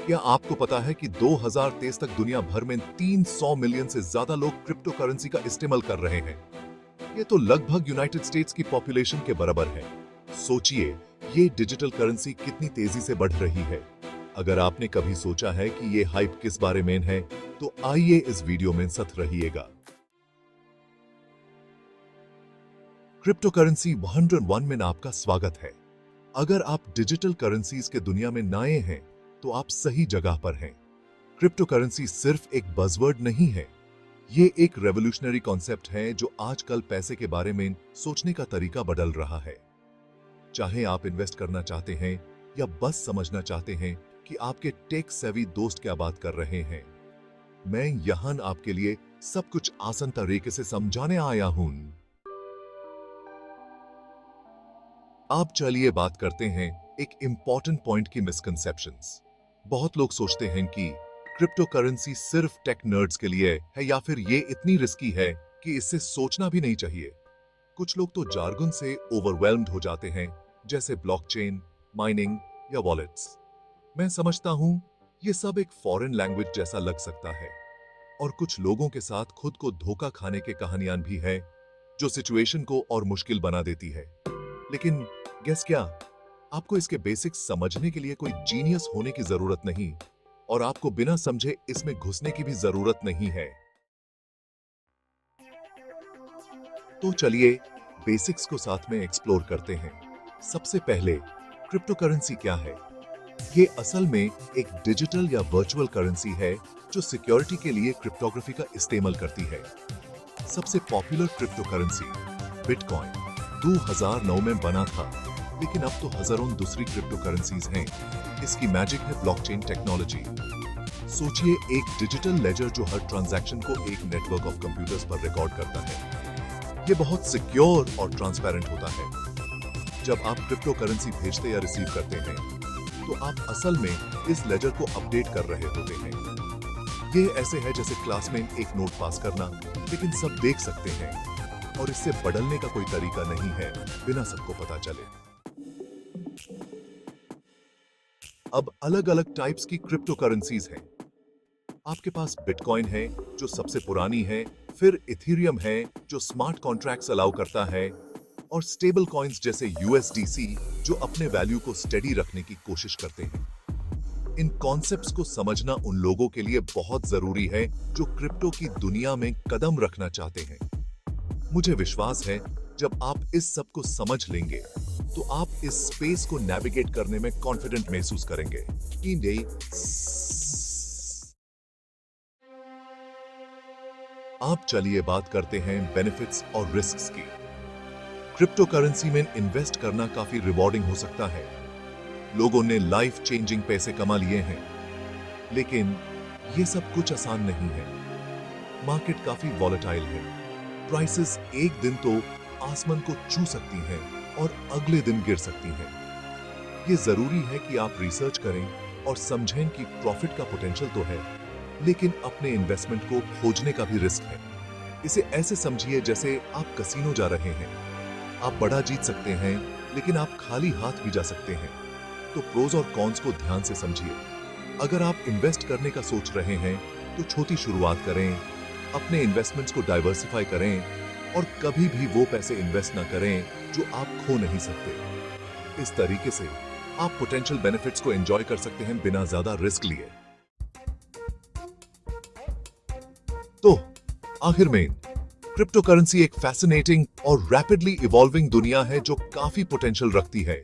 क्या आपको पता है कि 2023 तक दुनिया भर में 300 मिलियन से ज्यादा लोग क्रिप्टो करेंसी का इस्तेमाल कर रहे हैं। ये तो लगभग यूनाइटेड स्टेट्स की पॉपुलेशन के बराबर है। सोचिए, ये डिजिटल करेंसी कितनी तेजी से बढ़ रही है। अगर आपने कभी सोचा है कि ये हाइप किस बारे में है, तो आइए इस वीडियो में साथ रहिएगा। क्रिप्टो करेंसी 101 में आपका स्वागत है। अगर आप डिजिटल करेंसीज के दुनिया में नए हैं, तो आप सही जगह पर हैं। क्रिप्टो करेंसी सिर्फ एक बज़वर्ड नहीं है, ये एक रेवोल्यूशनरी कॉन्सेप्ट है जो आजकल पैसे के बारे में सोचने का तरीका बदल रहा है। चाहे आप इन्वेस्ट करना चाहते हैं या बस समझना चाहते हैं कि आपके टेक सेवी दोस्त क्या बात कर रहे हैं, मैं यहां आपके लिए सब कुछ आसान तरीके से समझाने आया हूं। अब चलिए बात करते हैं एक इंपॉर्टेंट पॉइंट की मिसकंसेप्शंस। बहुत लोग सोचते हैं कि क्रिप्टो करेंसी सिर्फ टेक नर्ड्स के लिए है या फिर ये इतनी रिस्की है कि इससे सोचना भी नहीं चाहिए। कुछ लोग तो जार्गन से ओवरवेल्म्ड हो जाते हैं, जैसे ब्लॉकचेन, माइनिंग या वॉलेट्स। मैं समझता हूं ये सब एक फॉरेन लैंग्वेज जैसा लग सकता है, और कुछ लोगों के साथ खुद को धोखा खाने के कहानियां भी है जो सिचुएशन को और मुश्किल बना देती है। लेकिन गेस क्या, आपको इसके बेसिक्स समझने के लिए कोई जीनियस होने की जरूरत नहीं, और आपको बिना समझे इसमें घुसने की भी जरूरत नहीं है। तो चलिए बेसिक्स को साथ में एक्सप्लोर करते हैं। सबसे पहले, क्रिप्टो करेंसी क्या है? ये असल में एक डिजिटल या वर्चुअल करेंसी है जो सिक्योरिटी के लिए क्रिप्टोग्राफी का इस्तेमाल करती है। सबसे पॉपुलर क्रिप्टो करेंसी बिटकॉइन 2009 में बना था, लेकिन अब तो हजारों दूसरी क्रिप्टो करेंसीज हैं। इसकी मैजिक है ब्लॉकचेन टेक्नोलॉजी। सोचिए, एक डिजिटल लेजर जो हर ट्रांजैक्शन को एक नेटवर्क ऑफ कंप्यूटर्स पर रिकॉर्ड करता है। ये बहुत सिक्योर और ट्रांसपेरेंट होता है। जब आप क्रिप्टो करेंसी भेजते या रिसीव करते हैं, तो आप असल में इस लेजर को अपडेट कर रहे होते हैं। ये ऐसे है जैसे क्लास में एक नोट पास करना, लेकिन सब देख सकते हैं, और इससे बदलने का कोई तरीका नहीं है बिना सबको पता चले। अब अलग अलग टाइप्स की क्रिप्टो करेंसीज हैं। आपके पास बिटकॉइन है जो सबसे पुरानी है, फिर इथेरियम है जो स्मार्ट कॉन्ट्रैक्ट्स अलाउ करता है, और स्टेबल कॉइन्स जैसे यूएसडीसी जो अपने वैल्यू को स्टेडी रखने की कोशिश करते हैं। इन कॉन्सेप्ट्स को समझना उन लोगों के लिए बहुत जरूरी है जो क्रिप्टो की दुनिया में कदम रखना चाहते हैं। मुझे विश्वास है जब आप इस सब को समझ लेंगे, तो आप इस स्पेस को नेविगेट करने में कॉन्फिडेंट महसूस करेंगे। आप चलिए बात करते हैं बेनिफिट्स और रिस्क्स की। क्रिप्टो करेंसी में इन्वेस्ट करना काफी रिवॉर्डिंग हो सकता है। लोगों ने लाइफ चेंजिंग पैसे कमा लिए हैं, लेकिन ये सब कुछ आसान नहीं है। मार्केट काफी वॉलेटाइल है। प्राइसेस एक दिन तो आसमान को छू सकती हैं और अगले दिन गिर सकती हैं। ये जरूरी है कि आप रिसर्च करें और समझें कि प्रॉफिट का पोटेंशियल तो है, लेकिन अपने इन्वेस्टमेंट को खोजने का भी रिस्क है। इसे ऐसे समझिए जैसे आप कसीनो जा रहे हैं। आप बड़ा जीत सकते हैं, लेकिन आप खाली हाथ भी जा सकते हैं। तो प्रोज और कॉन्स को ध्यान से समझिए। अगर आप इन्वेस्ट करने का सोच रहे हैं, तो छोटी शुरुआत करें, अपने इन्वेस्टमेंट्स को डाइवर्सिफाई करें, और कभी भी वो पैसे इन्वेस्ट ना करें जो आप खो नहीं सकते। इस तरीके से आप पोटेंशियल बेनिफिट्स को एंजॉय कर सकते हैं बिना ज्यादा रिस्क लिए। तो आखिर में, क्रिप्टो करेंसी एक फैसिनेटिंग और रैपिडली इवॉल्विंग दुनिया है जो काफी पोटेंशियल रखती है।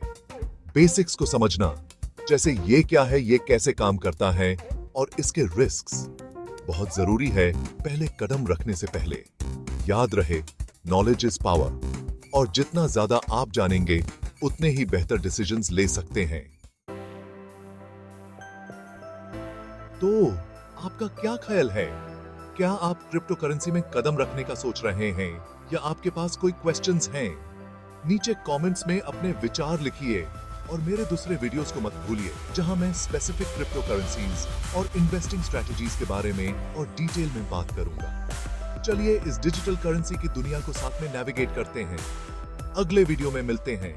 बेसिक्स को समझना, जैसे ये क्या है, ये कैसे काम करता है, और इसके रिस्क्स, बहुत जरूरी है पहले कदम रखने से पहले। याद रहे, नॉलेज इज पावर, और जितना ज्यादा आप जानेंगे, उतने ही बेहतर डिसीजंस ले सकते हैं। तो आपका क्या ख्याल है? क्या आप क्रिप्टो करेंसी में कदम रखने का सोच रहे हैं, या आपके पास कोई क्वेश्चंस हैं? नीचे कमेंट्स में अपने विचार लिखिए, और मेरे दूसरे वीडियोस को मत भूलिए, जहां मैं स्पेसिफिक क्रिप्टो करेंसीज और इन्वेस्टिंग स्ट्रेटजीज के बारे में और डिटेल में बात करूंगा। चलिए इस डिजिटल करेंसी की दुनिया को साथ में नेविगेट करते हैं। अगले वीडियो में मिलते हैं।